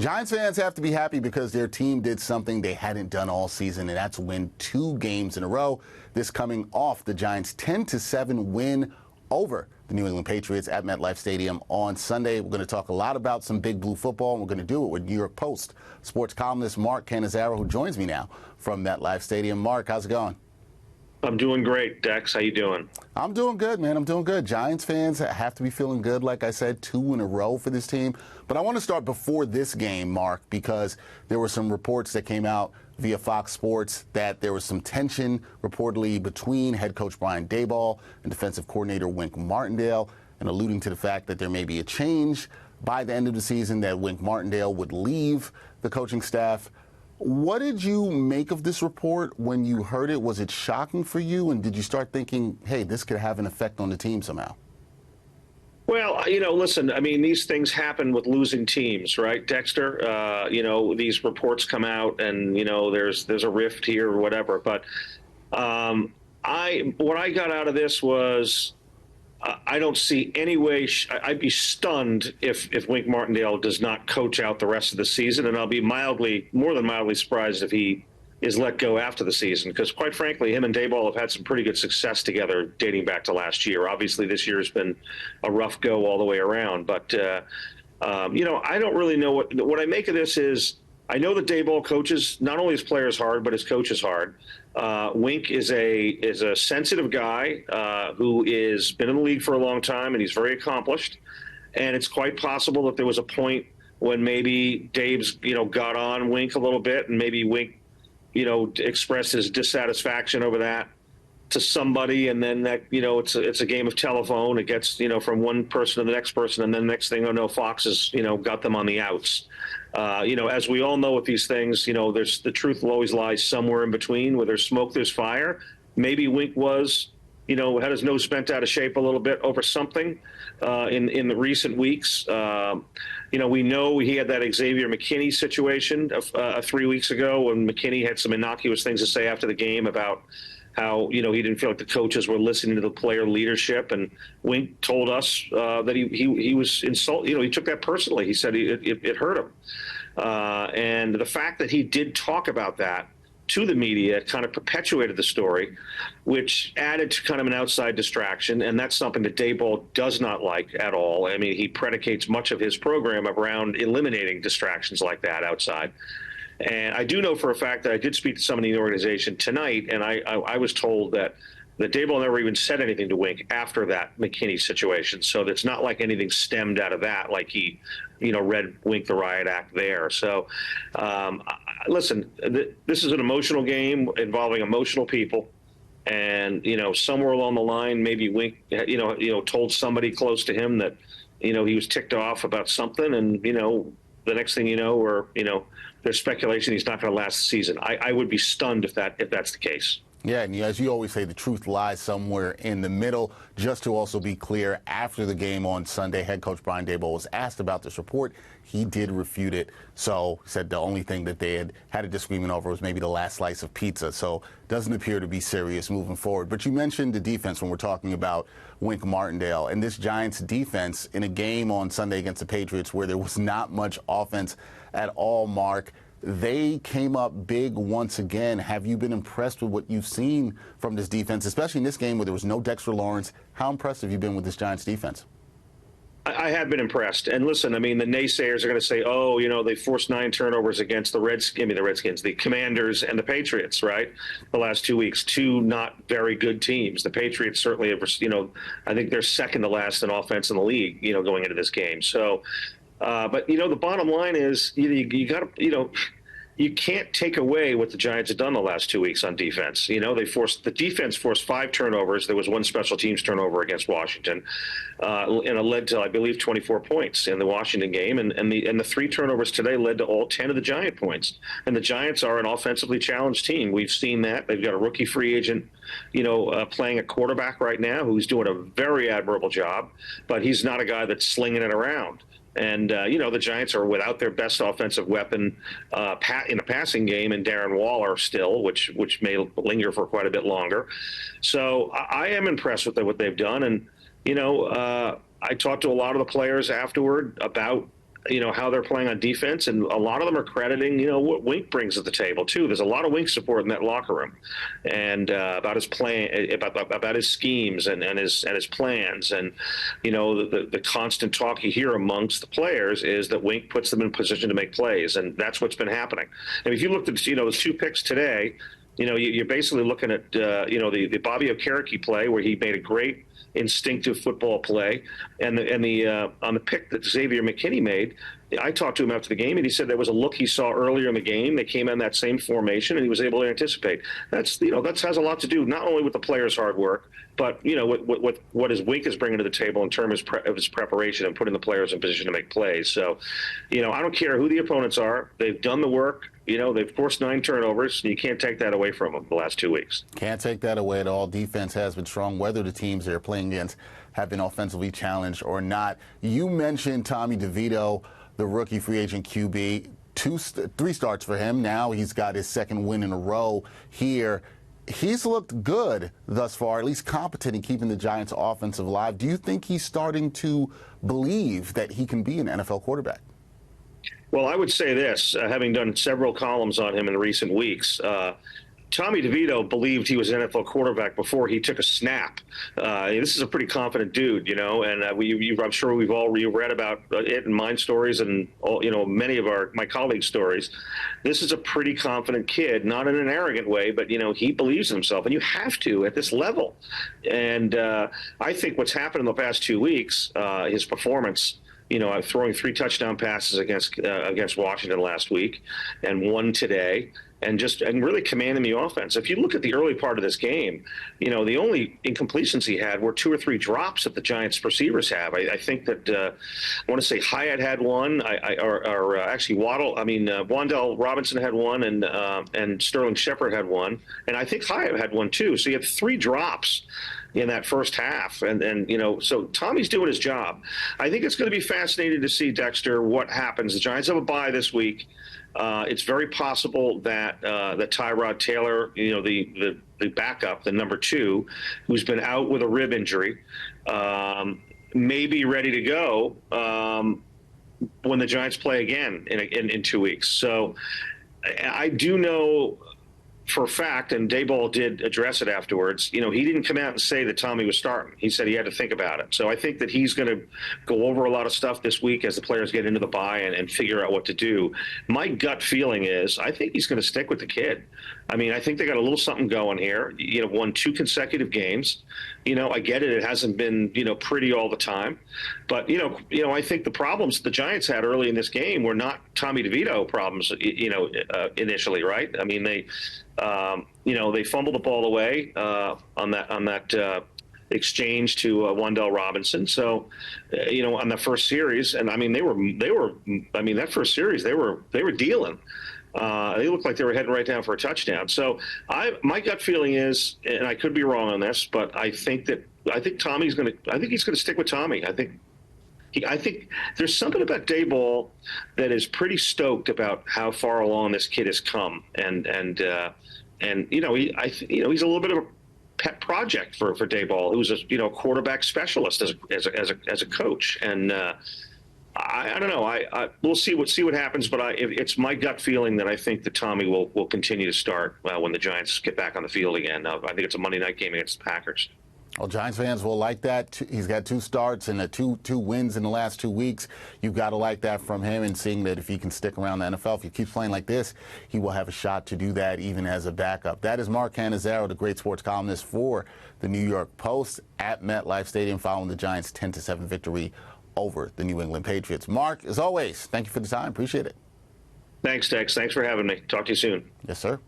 Giants fans have to be happy because their team did something they hadn't done all season, and that's win 2 games in a row. This coming off the Giants' 10-7 win over the New England Patriots at MetLife Stadium on Sunday. We're going to talk a lot about some Big Blue football, and we're going to do it with New York Post sports columnist Mark Cannizzaro, who joins me now from MetLife Stadium. Mark, how's it going? I'm doing great, Dex. How you doing? I'm doing good, man. I'm doing good. Giants fans have to be feeling good, like I said, 2 in a row for this team. But I want to start before this game, Mark, because there were some reports that came out via Fox Sports that there was some tension reportedly between head coach Brian Daboll and defensive coordinator Wink Martindale, and alluding to the fact that there may be a change by the end of the season, that Wink Martindale would leave the coaching staff. What did you make of this report when you heard it? Was it shocking for you? And did you start thinking, hey, this could have an effect on the team somehow? Well, listen, I mean, these things happen with losing teams, right, Dexter? These reports come out and, there's a rift here or whatever. But what I got out of this was I don't see any way. I'd be stunned if Wink Martindale does not coach out the rest of the season, and I'll be more than mildly surprised if he is let go after the season, because quite frankly, him and Daboll have had some pretty good success together dating back to last year. Obviously, this year has been a rough go all the way around, but I don't really know what I make of this is. I know that Daboll coaches not only his players hard, but his coaches hard. Wink is a sensitive guy who has been in the league for a long time, and he's very accomplished. And it's quite possible that there was a point when maybe Dave's got on Wink a little bit, and maybe Wink expressed his dissatisfaction over that to somebody, and then that it's a game of telephone. It gets from one person to the next person, and then the next thing, oh no, Fox has got them on the outs. As we all know with these things, there's the truth will always lie somewhere in between. Where there's smoke, there's fire. Maybe Wink was, had his nose bent out of shape a little bit over something in the recent weeks. We know he had that Xavier McKinney situation 3 weeks ago when McKinney had some innocuous things to say after the game about how, he didn't feel like the coaches were listening to the player leadership. And Wink told us that he was insulted. He took that personally. He said it hurt him. And the fact that he did talk about that to the media kind of perpetuated the story, which added to kind of an outside distraction. And that's something that Daboll does not like at all. I mean, he predicates much of his program around eliminating distractions like that outside. And I do know for a fact that I did speak to somebody in the organization tonight, and I was told that Daboll never even said anything to Wink after that McKinney situation. So it's not like anything stemmed out of that, like he, read Wink the Riot Act there. So, listen, this is an emotional game involving emotional people. And, somewhere along the line, maybe Wink, told somebody close to him that, he was ticked off about something. And, the next thing there's speculation he's not going to last the season. I would be stunned if that's the case. Yeah, and as you always say, the truth lies somewhere in the middle. Just to also be clear, after the game on Sunday, head coach Brian Daboll was asked about this report. He did refute it. So he said the only thing that they had a disagreement over was maybe the last slice of pizza. So it doesn't appear to be serious moving forward. But you mentioned the defense when we're talking about Wink Martindale. And this Giants defense in a game on Sunday against the Patriots where there was not much offense at all, Mark, they came up big once again. Have you been impressed with what you've seen from this defense, especially in this game where there was no Dexter Lawrence? How impressed have you been with this Giants defense? I have been impressed. And listen, I mean, the naysayers are going to say, oh, they forced 9 turnovers against the Commanders and the Patriots, right? The last 2 weeks, 2 not very good teams. The Patriots certainly have, I think they're second to last in offense in the league, going into this game. So, but, the bottom line is you got to, you can't take away what the Giants have done the last 2 weeks on defense. The defense forced 5 turnovers. There was 1 special teams turnover against Washington, and it led to, I believe, 24 points in the Washington game. And the 3 turnovers today led to all 10 of the Giant points. And the Giants are an offensively challenged team. We've seen that. They've got a rookie free agent, playing a quarterback right now who's doing a very admirable job, but he's not a guy that's slinging it around. And, the Giants are without their best offensive weapon in the passing game, and Darren Waller still, which may linger for quite a bit longer. So I am impressed with what they've done. And, I talked to a lot of the players afterward about how they're playing on defense, and a lot of them are crediting, what Wink brings to the table too. There's a lot of Wink support in that locker room, and about his plan, about his schemes and his plans, and the constant talk you hear amongst the players is that Wink puts them in position to make plays, and that's what's been happening. And if you looked at the 2 picks today, you're basically looking at the Bobby Okereke play where he made a great instinctive football play, and on the pick that Xavier McKinney made, I talked to him after the game, and he said there was a look he saw earlier in the game. They came in that same formation, and he was able to anticipate. That has a lot to do not only with the players' hard work, but with what his Wink is bringing to the table in terms of his preparation and putting the players in position to make plays. So, I don't care who the opponents are. They've done the work. They've forced 9 turnovers, and you can't take that away from them the last 2 weeks. Can't take that away at all. Defense has been strong, whether the teams they're playing against have been offensively challenged or not. You mentioned Tommy DeVito, the rookie free agent QB. 3 starts for him. Now he's got his 2nd win in a row here. He's looked good thus far, at least competent in keeping the Giants' offense alive. Do you think he's starting to believe that he can be an NFL quarterback? Well, I would say this, having done several columns on him in recent weeks, Tommy DeVito believed he was an NFL quarterback before he took a snap. This is a pretty confident dude, and I'm sure we've all read about it in mine stories and many of my colleagues' stories. This is a pretty confident kid, not in an arrogant way, but he believes in himself, and you have to at this level. And I think what's happened in the past 2 weeks, his performance. Throwing 3 touchdown passes against Washington last week, and 1 today, and really commanding the offense. If you look at the early part of this game, the only incompletions he had were 2 or 3 drops that the Giants receivers have. I think that I want to say Hyatt had 1, or actually Wan'Dale Robinson had 1, and Sterling Shepard had 1, and I think Hyatt had 1 too. So you had 3 drops in that first half. And so Tommy's doing his job. I think it's going to be fascinating to see, Dexter, what happens. The Giants have a bye this week. It's very possible that Tyrod Taylor, the backup, the number 2, who's been out with a rib injury, may be ready to go when the Giants play again in 2 weeks. So I do know for a fact, and Daboll did address it afterwards, he didn't come out and say that Tommy was starting. He said he had to think about it. So I think that he's going to go over a lot of stuff this week as the players get into the bye and figure out what to do. My gut feeling is I think he's going to stick with the kid. I mean, I think they got a little something going here. Won 2 consecutive games. I get it. It hasn't been, pretty all the time. But, I think the problems the Giants had early in this game were not Tommy DeVito problems, initially, right? I mean, they fumbled the ball away on that exchange to Wan'Dale Robinson. So, on the first series, and I mean, that first series, they were dealing. They looked like they were heading right down for a touchdown. So my gut feeling is, and I could be wrong on this, but I think he's going to stick with Tommy. I think there's something about Daboll that is pretty stoked about how far along this kid has come, and he's a little bit of a pet project for Daboll, who's a quarterback specialist as a coach, and I don't know. We'll see what happens, but it's my gut feeling that I think that Tommy will continue to start when the Giants get back on the field again. I think it's a Monday night game against the Packers. Well, Giants fans will like that. He's got 2 starts and two wins in the last 2 weeks. You've got to like that from him, and seeing that if he can stick around the NFL, if he keeps playing like this, he will have a shot to do that even as a backup. That is Mark Cannizzaro, the great sports columnist for the New York Post, at MetLife Stadium following the Giants' 10-7 victory over the New England Patriots. Mark, as always, thank you for the time. Appreciate it. Thanks, Tex. Thanks for having me. Talk to you soon. Yes, sir.